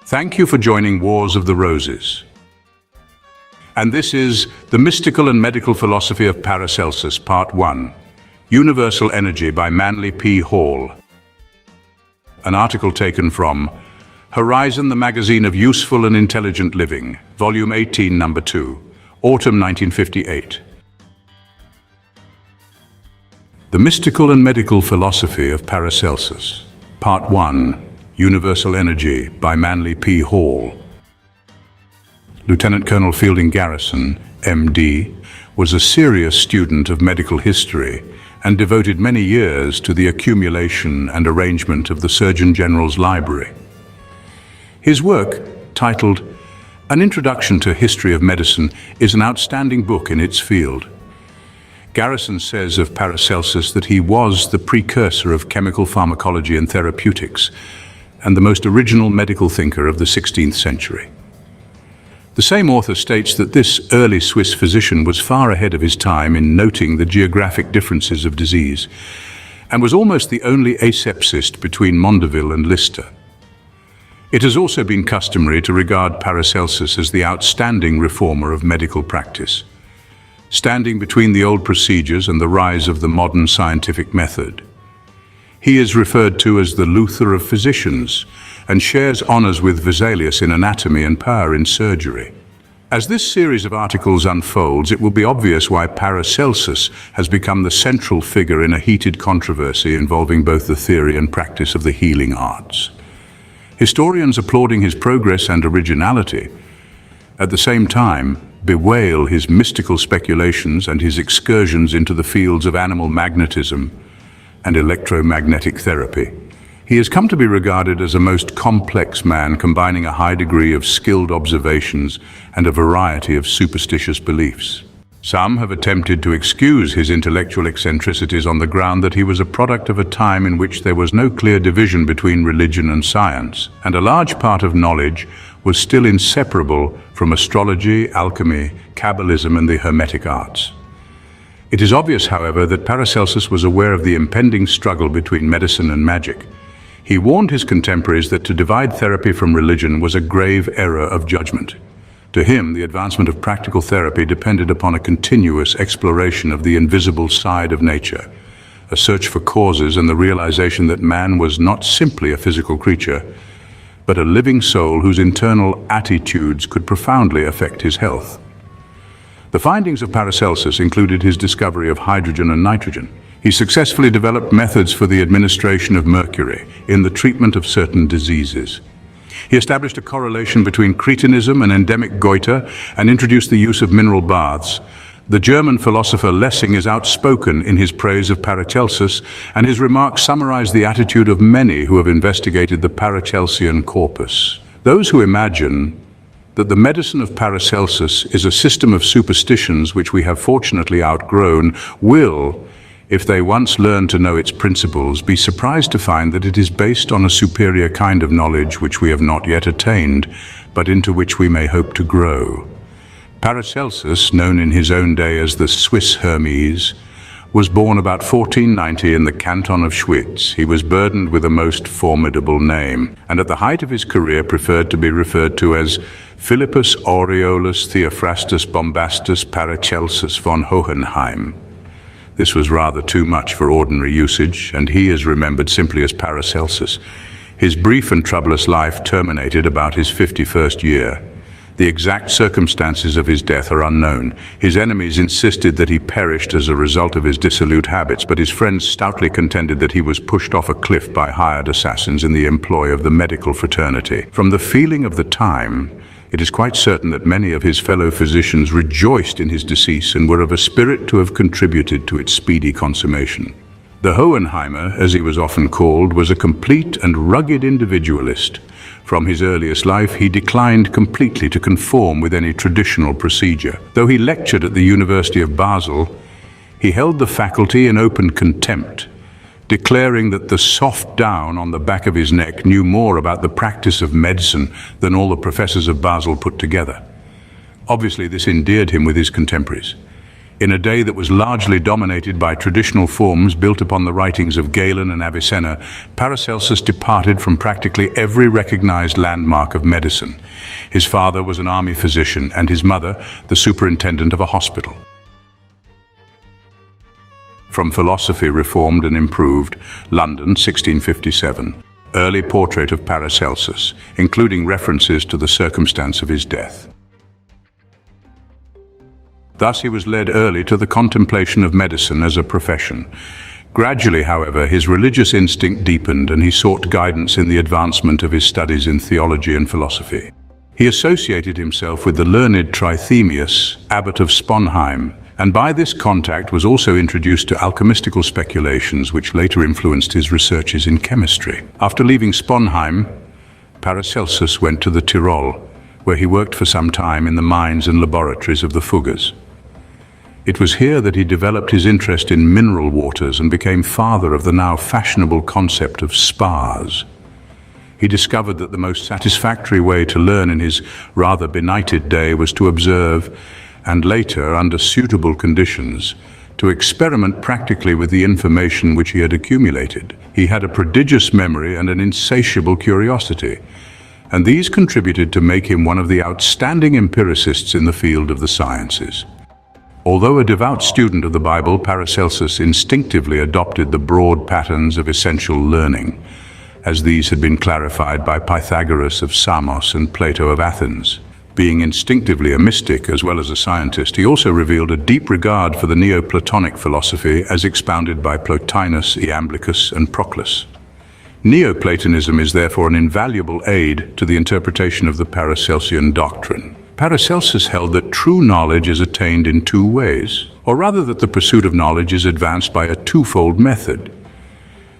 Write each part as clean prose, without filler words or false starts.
Thank you for joining Wars of the Roses. And this is The Mystical and Medical Philosophy of Paracelsus, Part 1, Universal Energy by Manly P. Hall. An article taken from Horizon, the Magazine of Useful and Intelligent Living, Volume 18, Number 2, Autumn 1958. The Mystical and Medical Philosophy of Paracelsus, Part 1, Universal Energy by Manly P. Hall. Lieutenant Colonel Fielding Garrison, M.D., was a serious student of medical history and devoted many years to the accumulation and arrangement of the Surgeon General's library. His work, titled An Introduction to History of Medicine, is an outstanding book in its field. Garrison says of Paracelsus that he was the precursor of chemical pharmacology and therapeutics, and the most original medical thinker of the 16th century. The same author states that this early Swiss physician was far ahead of his time in noting the geographic differences of disease, and was almost the only asepsist between Mondeville and Lister. It has also been customary to regard Paracelsus as the outstanding reformer of medical practice, standing between the old procedures and the rise of the modern scientific method. He is referred to as the Luther of physicians and shares honors with Vesalius in anatomy and Power in surgery. As this series of articles unfolds, it will be obvious why Paracelsus has become the central figure in a heated controversy involving both the theory and practice of the healing arts. Historians applauding his progress and originality, at the same time, bewail his mystical speculations and his excursions into the fields of animal magnetism and electromagnetic therapy. He has come to be regarded as a most complex man, combining a high degree of skilled observations and a variety of superstitious beliefs. Some have attempted to excuse his intellectual eccentricities on the ground that he was a product of a time in which there was no clear division between religion and science, and a large part of knowledge was still inseparable from astrology, alchemy, Kabbalism, and the Hermetic arts. It is obvious, however, that Paracelsus was aware of the impending struggle between medicine and magic. He warned his contemporaries that to divide therapy from religion was a grave error of judgment. To him, the advancement of practical therapy depended upon a continuous exploration of the invisible side of nature, a search for causes and the realization that man was not simply a physical creature, but a living soul whose internal attitudes could profoundly affect his health. The findings of Paracelsus included his discovery of hydrogen and nitrogen. He successfully developed methods for the administration of mercury in the treatment of certain diseases. He established a correlation between cretinism and endemic goiter and introduced the use of mineral baths. The German philosopher Lessing is outspoken in his praise of Paracelsus, and his remarks summarize the attitude of many who have investigated the Paracelsian corpus. Those who imagine that the medicine of Paracelsus is a system of superstitions which we have fortunately outgrown will, if they once learn to know its principles, be surprised to find that it is based on a superior kind of knowledge which we have not yet attained, but into which we may hope to grow. Paracelsus, known in his own day as the Swiss Hermes, was born about 1490 in the canton of Schwyz. He was burdened with a most formidable name, and at the height of his career preferred to be referred to as Philippus Aureolus Theophrastus Bombastus Paracelsus von Hohenheim. This was rather too much for ordinary usage, and he is remembered simply as Paracelsus. His brief and troublous life terminated about his 51st year. The exact circumstances of his death are unknown. His enemies insisted that he perished as a result of his dissolute habits, but his friends stoutly contended that he was pushed off a cliff by hired assassins in the employ of the medical fraternity. From the feeling of the time, it is quite certain that many of his fellow physicians rejoiced in his decease and were of a spirit to have contributed to its speedy consummation. The Hohenheimer, as he was often called, was a complete and rugged individualist. From his earliest life, he declined completely to conform with any traditional procedure. Though he lectured at the University of Basel, he held the faculty in open contempt, declaring that the soft down on the back of his neck knew more about the practice of medicine than all the professors of Basel put together. Obviously, this endeared him with his contemporaries. In a day that was largely dominated by traditional forms built upon the writings of Galen and Avicenna, Paracelsus departed from practically every recognized landmark of medicine. His father was an army physician and his mother the superintendent of a hospital. From Philosophy Reformed and Improved, London, 1657. Early portrait of Paracelsus, including references to the circumstance of his death. Thus he was led early to the contemplation of medicine as a profession. Gradually, however, his religious instinct deepened and he sought guidance in the advancement of his studies in theology and philosophy. He associated himself with the learned Trithemius, abbot of Sponheim, and by this contact was also introduced to alchemistical speculations which later influenced his researches in chemistry. After leaving Sponheim, Paracelsus went to the Tyrol, where he worked for some time in the mines and laboratories of the Fuggers. It was here that he developed his interest in mineral waters and became father of the now fashionable concept of spas. He discovered that the most satisfactory way to learn in his rather benighted day was to observe, and later, under suitable conditions, to experiment practically with the information which he had accumulated. He had a prodigious memory and an insatiable curiosity, and these contributed to make him one of the outstanding empiricists in the field of the sciences. Although a devout student of the Bible, Paracelsus instinctively adopted the broad patterns of essential learning, as these had been clarified by Pythagoras of Samos and Plato of Athens. Being instinctively a mystic as well as a scientist, he also revealed a deep regard for the Neoplatonic philosophy as expounded by Plotinus, Iamblichus, and Proclus. Neoplatonism is therefore an invaluable aid to the interpretation of the Paracelsian doctrine. Paracelsus held that true knowledge is attained in two ways, or rather that the pursuit of knowledge is advanced by a twofold method,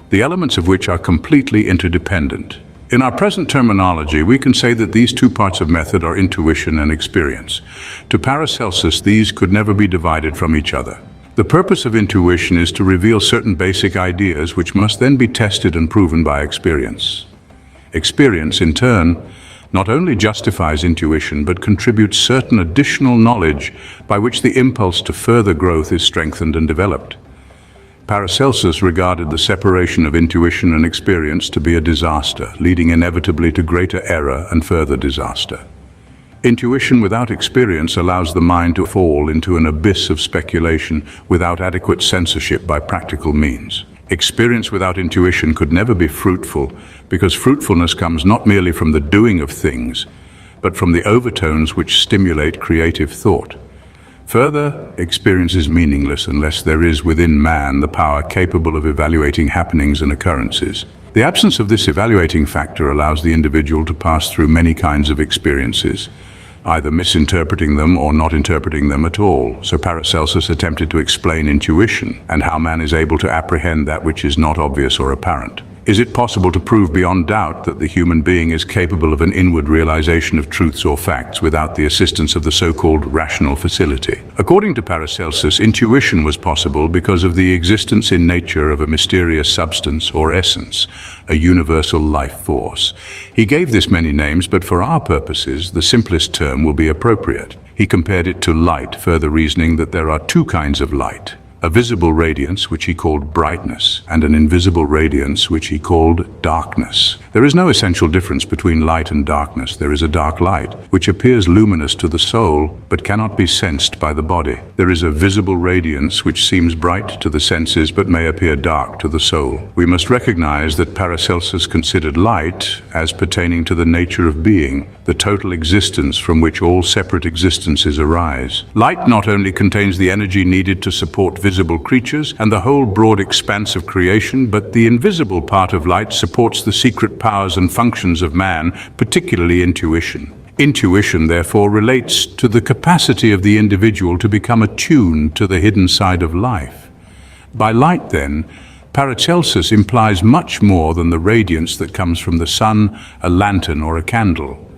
the elements of which are completely interdependent. In our present terminology, we can say that these two parts of method are intuition and experience. To Paracelsus, these could never be divided from each other. The purpose of intuition is to reveal certain basic ideas which must then be tested and proven by experience. Experience, in turn, not only justifies intuition but contributes certain additional knowledge by which the impulse to further growth is strengthened and developed. Paracelsus regarded the separation of intuition and experience to be a disaster, leading inevitably to greater error and further disaster. Intuition without experience allows the mind to fall into an abyss of speculation without adequate censorship by practical means. Experience without intuition could never be fruitful, because fruitfulness comes not merely from the doing of things, but from the overtones which stimulate creative thought. Further, experience is meaningless unless there is within man the power capable of evaluating happenings and occurrences. The absence of this evaluating factor allows the individual to pass through many kinds of experiences, either misinterpreting them or not interpreting them at all. So Paracelsus attempted to explain intuition and how man is able to apprehend that which is not obvious or apparent. Is it possible to prove beyond doubt that the human being is capable of an inward realization of truths or facts without the assistance of the so-called rational facility? According to Paracelsus, intuition was possible because of the existence in nature of a mysterious substance or essence, a universal life force. He gave this many names, but for our purposes, the simplest term will be appropriate. He compared it to light, further reasoning that there are two kinds of light: a visible radiance, which he called brightness, and an invisible radiance, which he called darkness. There is no essential difference between light and darkness. There is a dark light, which appears luminous to the soul, but cannot be sensed by the body. There is a visible radiance, which seems bright to the senses, but may appear dark to the soul. We must recognize that Paracelsus considered light as pertaining to the nature of being, the total existence from which all separate existences arise. Light not only contains the energy needed to support visible creatures and the whole broad expanse of creation, but the invisible part of light supports the secret powers and functions of man, particularly intuition. Intuition, therefore, relates to the capacity of the individual to become attuned to the hidden side of life. By light, then, Paracelsus implies much more than the radiance that comes from the sun, a lantern, or a candle.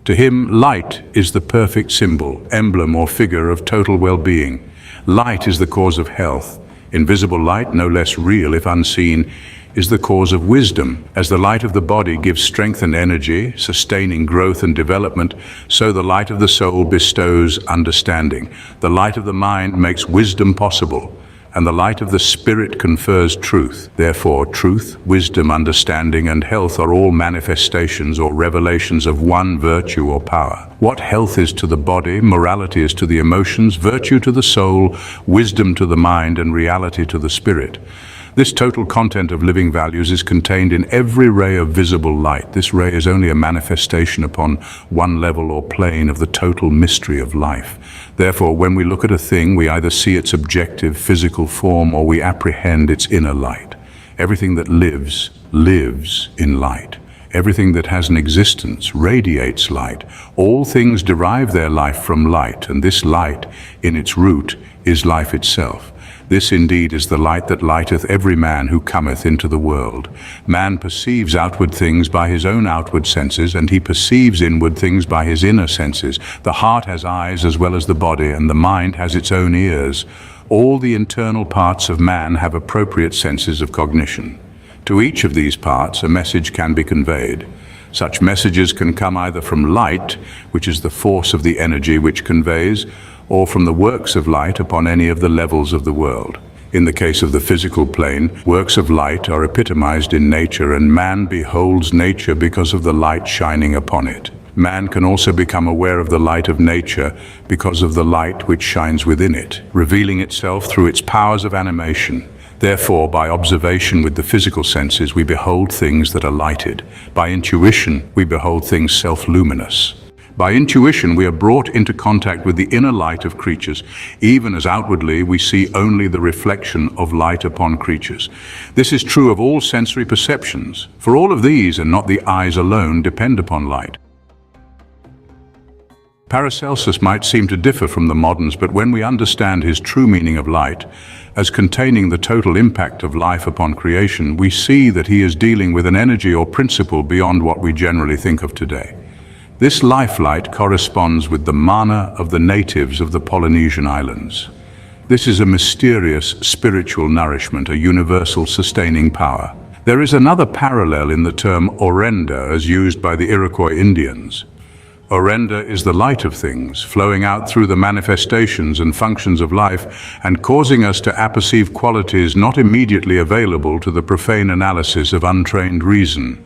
To him, light is the perfect symbol, emblem, or figure of total well-being. Light is the cause of health. Invisible light, no less real if unseen, is the cause of wisdom. As the light of the body gives strength and energy, sustaining growth and development, so the light of the soul bestows understanding. The light of the mind makes wisdom possible, and the light of the spirit confers truth. Therefore, truth, wisdom, understanding, and health are all manifestations or revelations of one virtue or power. What health is to the body, morality is to the emotions, virtue to the soul, wisdom to the mind, and reality to the spirit. This total content of living values is contained in every ray of visible light. This ray is only a manifestation upon one level or plane of the total mystery of life. Therefore, when we look at a thing, we either see its objective physical form or we apprehend its inner light. Everything that lives, lives in light. Everything that has an existence radiates light. All things derive their life from light, and this light, in its root, is life itself. This indeed is the light that lighteth every man who cometh into the world. Man perceives outward things by his own outward senses, and he perceives inward things by his inner senses. The heart has eyes as well as the body, and the mind has its own ears. All the internal parts of man have appropriate senses of cognition. To each of these parts, a message can be conveyed. Such messages can come either from light, which is the force of the energy which conveys, or from the works of light upon any of the levels of the world. In the case of the physical plane, works of light are epitomized in nature, and man beholds nature because of the light shining upon it. Man can also become aware of the light of nature because of the light which shines within it, revealing itself through its powers of animation. Therefore, by observation with the physical senses, we behold things that are lighted. By intuition, we behold things self-luminous. By intuition, we are brought into contact with the inner light of creatures, even as outwardly we see only the reflection of light upon creatures. This is true of all sensory perceptions, for all of these, and not the eyes alone, depend upon light. Paracelsus might seem to differ from the moderns, but when we understand his true meaning of light, as containing the total impact of life upon creation, we see that he is dealing with an energy or principle beyond what we generally think of today. This life-light corresponds with the mana of the natives of the Polynesian islands. This is a mysterious spiritual nourishment, a universal sustaining power. There is another parallel in the term orenda as used by the Iroquois Indians. Orenda is the light of things, flowing out through the manifestations and functions of life and causing us to apperceive qualities not immediately available to the profane analysis of untrained reason.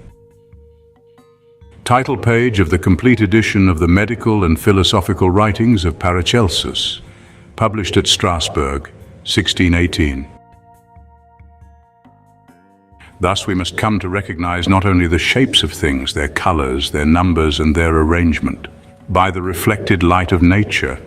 Title page of the complete edition of the medical and philosophical writings of Paracelsus, published at Strasbourg, 1618. Thus we must come to recognize not only the shapes of things, their colors, their numbers, and their arrangement. By the reflected light of nature,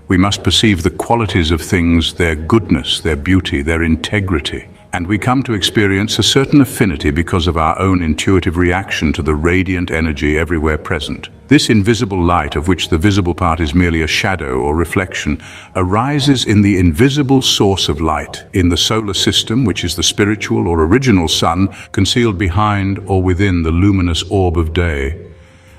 we must perceive the qualities of things, their goodness, their beauty, their integrity. And we come to experience a certain affinity because of our own intuitive reaction to the radiant energy everywhere present. This invisible light, of which the visible part is merely a shadow or reflection, arises in the invisible source of light, in the solar system, which is the spiritual or original sun, concealed behind or within the luminous orb of day.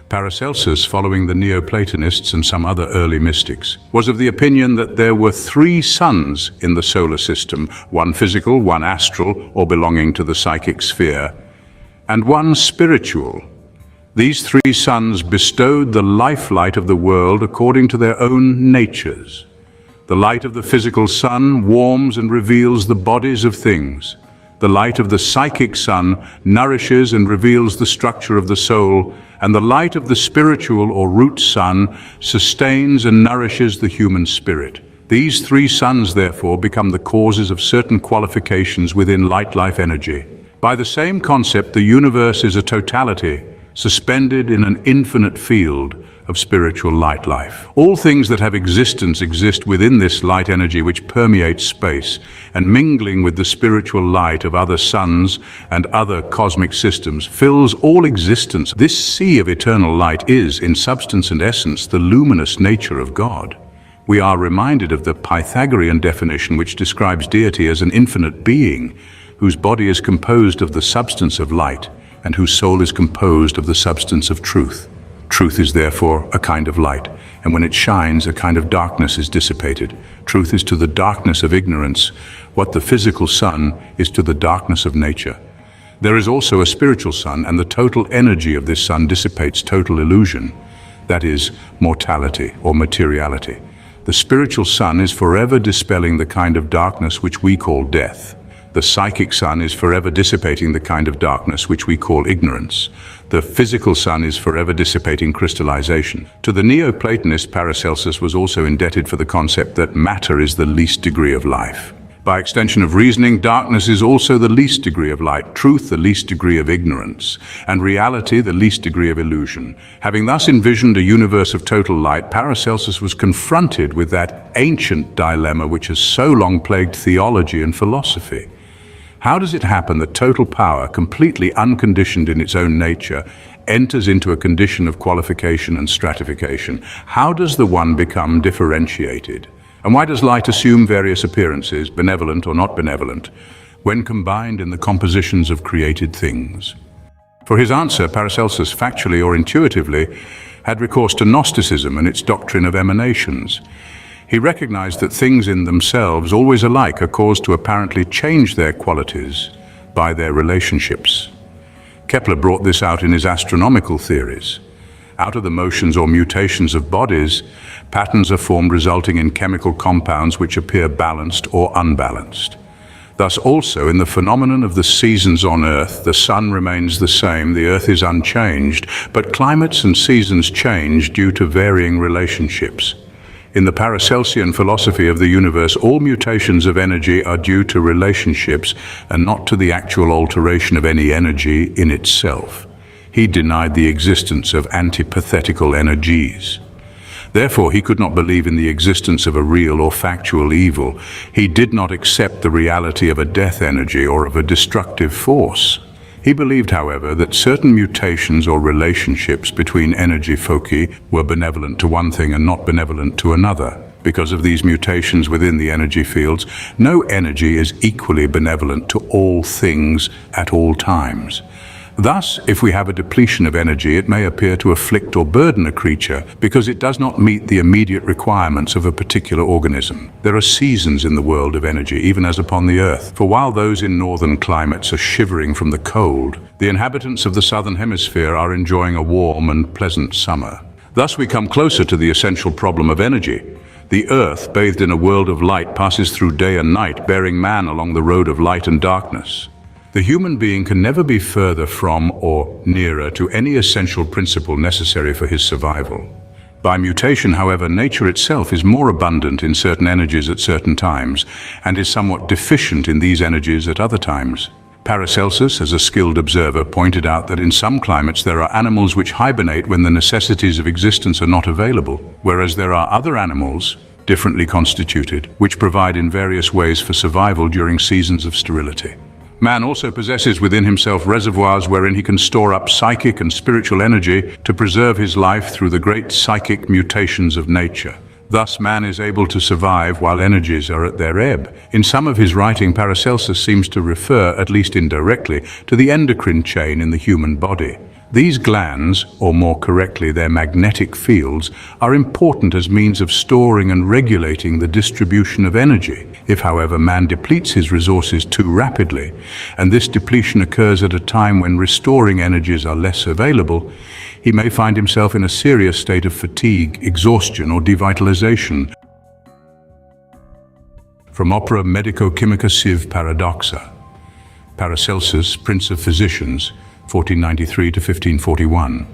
Paracelsus, following the Neoplatonists and some other early mystics, was of the opinion that there were three suns in the solar system, one physical, one astral, or belonging to the psychic sphere, and one spiritual. These three suns bestowed the life-light of the world according to their own natures. The light of the physical sun warms and reveals the bodies of things. The light of the psychic sun nourishes and reveals the structure of the soul, and the light of the spiritual or root sun sustains and nourishes the human spirit. These three suns, therefore, become the causes of certain qualifications within light-life energy. By the same concept, the universe is a totality, suspended in an infinite field of spiritual light life. All things that have existence exist within this light energy which permeates space, and mingling with the spiritual light of other suns and other cosmic systems fills all existence. This sea of eternal light is, in substance and essence, the luminous nature of God. We are reminded of the Pythagorean definition which describes deity as an infinite being, whose body is composed of the substance of light, and whose soul is composed of the substance of truth. Truth is therefore a kind of light, and when it shines, a kind of darkness is dissipated. Truth is to the darkness of ignorance what the physical sun is to the darkness of nature. There is also a spiritual sun, and the total energy of this sun dissipates total illusion, that is, mortality or materiality. The spiritual sun is forever dispelling the kind of darkness which we call death. The psychic sun is forever dissipating the kind of darkness which we call ignorance. The physical sun is forever dissipating crystallization. To the Neoplatonist, Paracelsus was also indebted for the concept that matter is the least degree of life. By extension of reasoning, darkness is also the least degree of light, truth the least degree of ignorance, and reality the least degree of illusion. Having thus envisioned a universe of total light, Paracelsus was confronted with that ancient dilemma which has so long plagued theology and philosophy. How does it happen that total power, completely unconditioned in its own nature, enters into a condition of qualification and stratification? How does the one become differentiated? And why does light assume various appearances, benevolent or not benevolent, when combined in the compositions of created things? For his answer, Paracelsus, factually or intuitively, had recourse to Gnosticism and its doctrine of emanations. He recognized that things in themselves, always alike, are caused to apparently change their qualities by their relationships. Kepler brought this out in his astronomical theories. Out of the motions or mutations of bodies, patterns are formed resulting in chemical compounds which appear balanced or unbalanced. Thus also in the phenomenon of the seasons on Earth, the sun remains the same, the Earth is unchanged, but climates and seasons change due to varying relationships. In the Paracelsian philosophy of the universe, all mutations of energy are due to relationships and not to the actual alteration of any energy in itself. He denied the existence of antipathetical energies. Therefore, he could not believe in the existence of a real or factual evil. He did not accept the reality of a death energy or of a destructive force. He believed, however, that certain mutations or relationships between energy foci were benevolent to one thing and not benevolent to another. Because of these mutations within the energy fields, no energy is equally benevolent to all things at all times. Thus, if we have a depletion of energy, it may appear to afflict or burden a creature because it does not meet the immediate requirements of a particular organism. There are seasons in the world of energy, even as upon the earth. For while those in northern climates are shivering from the cold, the inhabitants of the southern hemisphere are enjoying a warm and pleasant summer. Thus we come closer to the essential problem of energy. The earth, bathed in a world of light, passes through day and night, bearing man along the road of light and darkness. The human being can never be further from or nearer to any essential principle necessary for his survival. By mutation, however, nature itself is more abundant in certain energies at certain times and is somewhat deficient in these energies at other times. Paracelsus, as a skilled observer, pointed out that in some climates there are animals which hibernate when the necessities of existence are not available, whereas there are other animals, differently constituted, which provide in various ways for survival during seasons of sterility. Man also possesses within himself reservoirs wherein he can store up psychic and spiritual energy to preserve his life through the great psychic mutations of nature. Thus, man is able to survive while energies are at their ebb. In some of his writing, Paracelsus seems to refer, at least indirectly, to the endocrine chain in the human body. These glands, or more correctly their magnetic fields, are important as means of storing and regulating the distribution of energy. If, however, man depletes his resources too rapidly, and this depletion occurs at a time when restoring energies are less available, he may find himself in a serious state of fatigue, exhaustion, or devitalization. From Opera Medico-Chimica Civ Paradoxa, Paracelsus, Prince of Physicians, 1493 to 1541.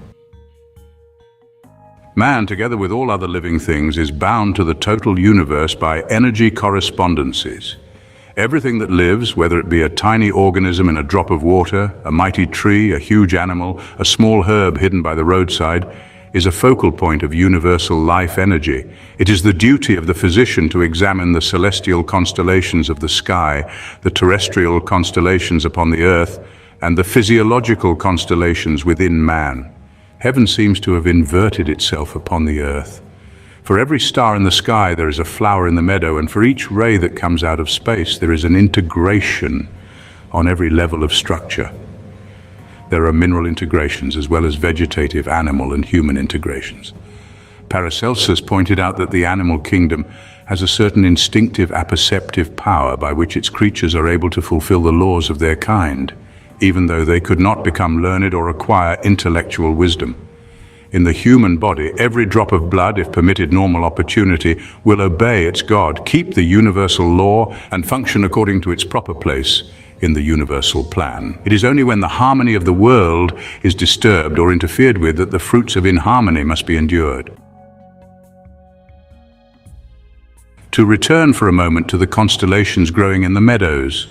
Man, together with all other living things, is bound to the total universe by energy correspondences. Everything that lives, whether it be a tiny organism in a drop of water, a mighty tree, a huge animal, a small herb hidden by the roadside, is a focal point of universal life energy. It is the duty of the physician to examine the celestial constellations of the sky, the terrestrial constellations upon the earth, and the physiological constellations within man. Heaven seems to have inverted itself upon the earth. For every star in the sky there is a flower in the meadow, and for each ray that comes out of space there is an integration on every level of structure. There are mineral integrations as well as vegetative, animal, and human integrations. Paracelsus pointed out that the animal kingdom has a certain instinctive apperceptive power by which its creatures are able to fulfill the laws of their kind, even though they could not become learned or acquire intellectual wisdom. In the human body, every drop of blood, if permitted normal opportunity, will obey its God, keep the universal law, and function according to its proper place in the universal plan. It is only when the harmony of the world is disturbed or interfered with that the fruits of inharmony must be endured. To return for a moment to the constellations growing in the meadows.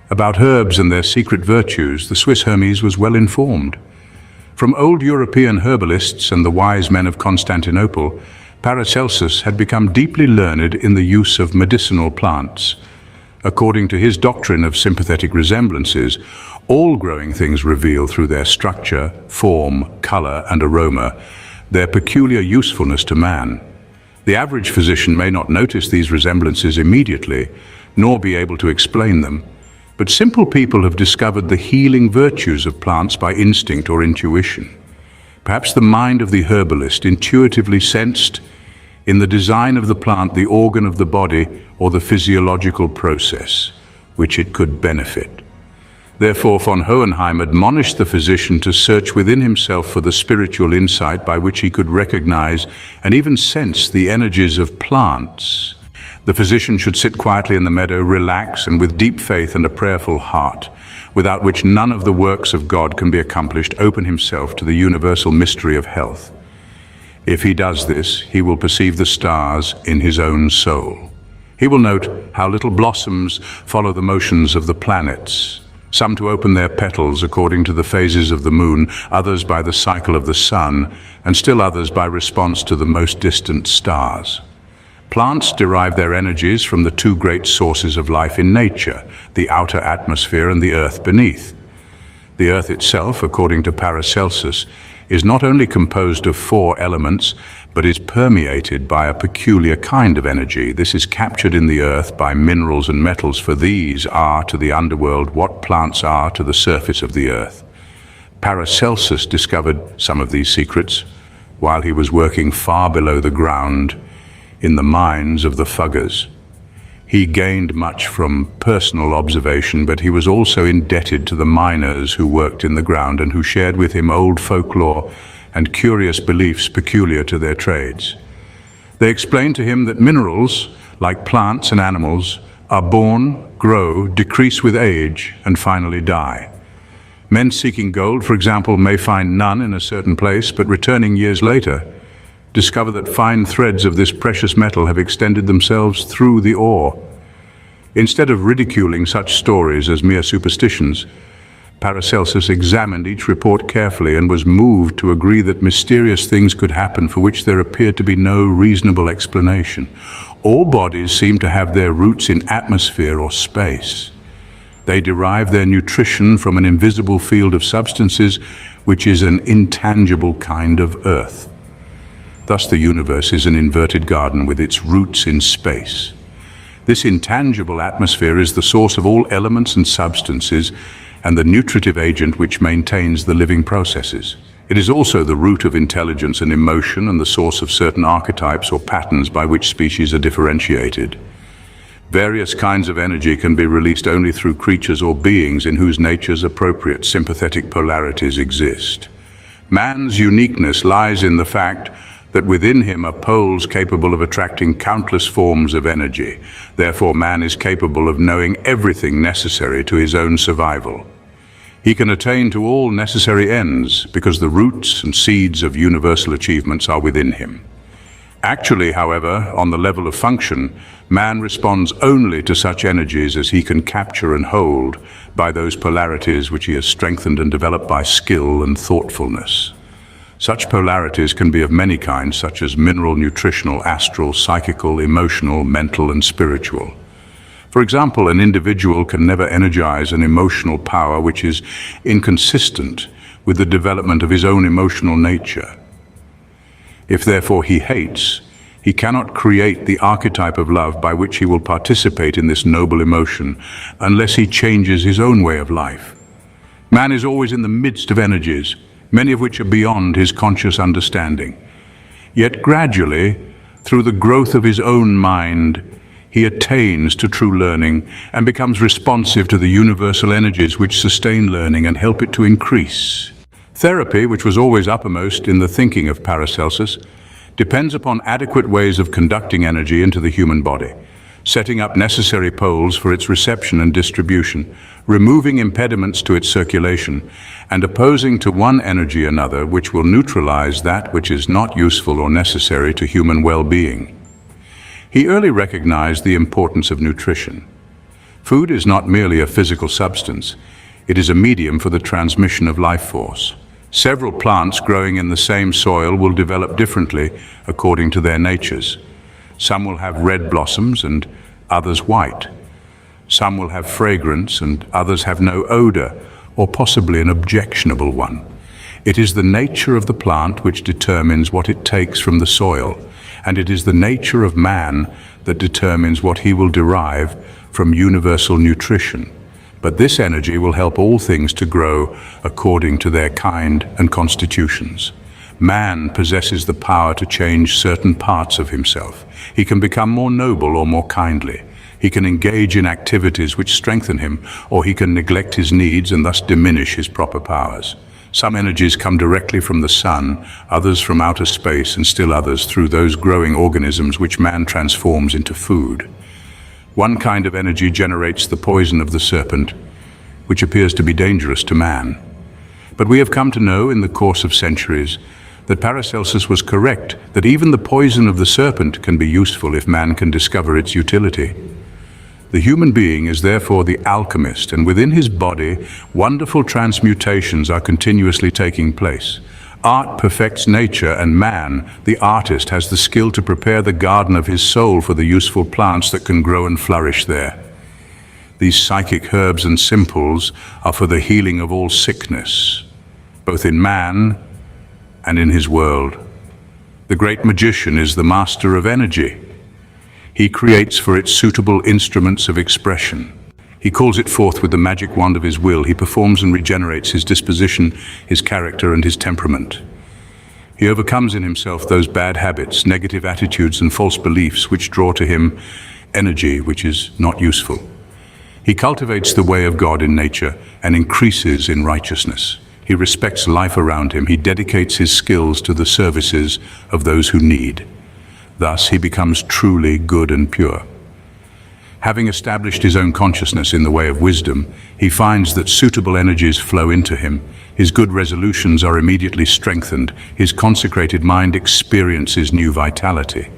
About herbs and their secret virtues, the Swiss Hermes was well informed. From old European herbalists and the wise men of Constantinople, Paracelsus had become deeply learned in the use of medicinal plants. According to his doctrine of sympathetic resemblances, all growing things reveal through their structure, form, color, and aroma their peculiar usefulness to man. The average physician may not notice these resemblances immediately, nor be able to explain them, but simple people have discovered the healing virtues of plants by instinct or intuition. Perhaps the mind of the herbalist intuitively sensed in the design of the plant the organ of the body or the physiological process which it could benefit. Therefore, von Hohenheim admonished the physician to search within himself for the spiritual insight by which he could recognize and even sense the energies of plants. The physician should sit quietly in the meadow, relax, and with deep faith and a prayerful heart, without which none of the works of God can be accomplished, open himself to the universal mystery of health. If he does this, he will perceive the stars in his own soul. He will note how little blossoms follow the motions of the planets, some to open their petals according to the phases of the moon, others by the cycle of the sun, and still others by response to the most distant stars. Plants derive their energies from the two great sources of life in nature, the outer atmosphere and the earth beneath. The earth itself, according to Paracelsus, is not only composed of 4 elements, but is permeated by a peculiar kind of energy. This is captured in the earth by minerals and metals, for these are to the underworld what plants are to the surface of the earth. Paracelsus discovered some of these secrets while he was working far below the ground in the mines of the Fuggers. He gained much from personal observation, but he was also indebted to the miners who worked in the ground and who shared with him old folklore and curious beliefs peculiar to their trades. They explained to him that minerals, like plants and animals, are born, grow, decrease with age, and finally die. Men seeking gold, for example, may find none in a certain place, but returning years later, discover that fine threads of this precious metal have extended themselves through the ore. Instead of ridiculing such stories as mere superstitions, Paracelsus examined each report carefully and was moved to agree that mysterious things could happen for which there appeared to be no reasonable explanation. All bodies seem to have their roots in atmosphere or space. They derive their nutrition from an invisible field of substances which is an intangible kind of earth. Thus the universe is an inverted garden with its roots in space. This intangible atmosphere is the source of all elements and substances and the nutritive agent which maintains the living processes. It is also the root of intelligence and emotion and the source of certain archetypes or patterns by which species are differentiated. Various kinds of energy can be released only through creatures or beings in whose natures appropriate sympathetic polarities exist. Man's uniqueness lies in the fact that within him are poles capable of attracting countless forms of energy. Therefore, man is capable of knowing everything necessary to his own survival. He can attain to all necessary ends because the roots and seeds of universal achievements are within him. Actually, however, on the level of function, man responds only to such energies as he can capture and hold by those polarities which he has strengthened and developed by skill and thoughtfulness. Such polarities can be of many kinds, such as mineral, nutritional, astral, psychical, emotional, mental, and spiritual. For example, an individual can never energize an emotional power which is inconsistent with the development of his own emotional nature. If therefore he hates, he cannot create the archetype of love by which he will participate in this noble emotion unless he changes his own way of life. Man is always in the midst of energies, many of which are beyond his conscious understanding. Yet gradually, through the growth of his own mind, he attains to true learning and becomes responsive to the universal energies which sustain learning and help it to increase. Therapy, which was always uppermost in the thinking of Paracelsus, depends upon adequate ways of conducting energy into the human body, setting up necessary poles for its reception and distribution, removing impediments to its circulation, and opposing to one energy another which will neutralize that which is not useful or necessary to human well-being. He early recognized the importance of nutrition. Food is not merely a physical substance, it is a medium for the transmission of life force. Several plants growing in the same soil will develop differently according to their natures. Some will have red blossoms and others white. Some will have fragrance and others have no odor, or possibly an objectionable one. It is the nature of the plant which determines what it takes from the soil, and it is the nature of man that determines what he will derive from universal nutrition. But this energy will help all things to grow according to their kind and constitutions. Man possesses the power to change certain parts of himself. He can become more noble or more kindly. He can engage in activities which strengthen him, or he can neglect his needs and thus diminish his proper powers. Some energies come directly from the sun, others from outer space, and still others through those growing organisms which man transforms into food. One kind of energy generates the poison of the serpent, which appears to be dangerous to man. But we have come to know in the course of centuries that Paracelsus was correct, that even the poison of the serpent can be useful if man can discover its utility. The human being is therefore the alchemist, and within his body, wonderful transmutations are continuously taking place. Art perfects nature, and man, the artist, has the skill to prepare the garden of his soul for the useful plants that can grow and flourish there. These psychic herbs and simples are for the healing of all sickness, both in man and in his world. The great magician is the master of energy. He creates for it suitable instruments of expression. He calls it forth with the magic wand of his will. He performs and regenerates his disposition, his character, and his temperament. He overcomes in himself those bad habits, negative attitudes, and false beliefs which draw to him energy which is not useful. He cultivates the way of God in nature and increases in righteousness. He respects life around him. He dedicates his skills to the services of those who need. Thus, he becomes truly good and pure. Having established his own consciousness in the way of wisdom, he finds that suitable energies flow into him. His good resolutions are immediately strengthened. His consecrated mind experiences new vitality.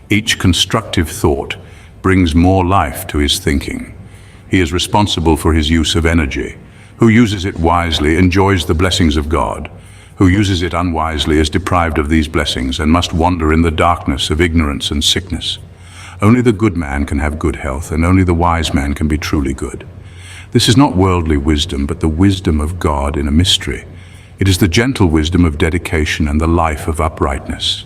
Each constructive thought brings more life to his thinking. He is responsible for his use of energy. Who uses it wisely enjoys the blessings of God. Who uses it unwisely is deprived of these blessings and must wander in the darkness of ignorance and sickness. Only the good man can have good health, and only the wise man can be truly good. This is not worldly wisdom, but the wisdom of God in a mystery. It is the gentle wisdom of dedication and the life of uprightness.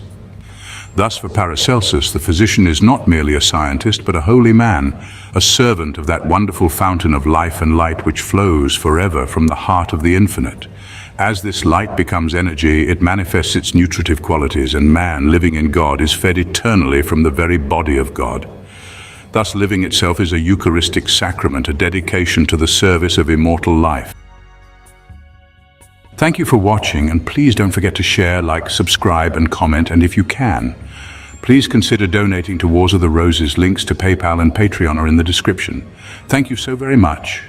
Thus, for Paracelsus, the physician is not merely a scientist, but a holy man, a servant of that wonderful fountain of life and light which flows forever from the heart of the infinite. As this light becomes energy, it manifests its nutritive qualities, and man, living in God, is fed eternally from the very body of God. Thus, living itself is a Eucharistic sacrament, a dedication to the service of immortal life. Thank you for watching, and please don't forget to share, like, subscribe, and comment, and if you can, please consider donating to Wars of the Roses. Links to PayPal and Patreon are in the description. Thank you so very much.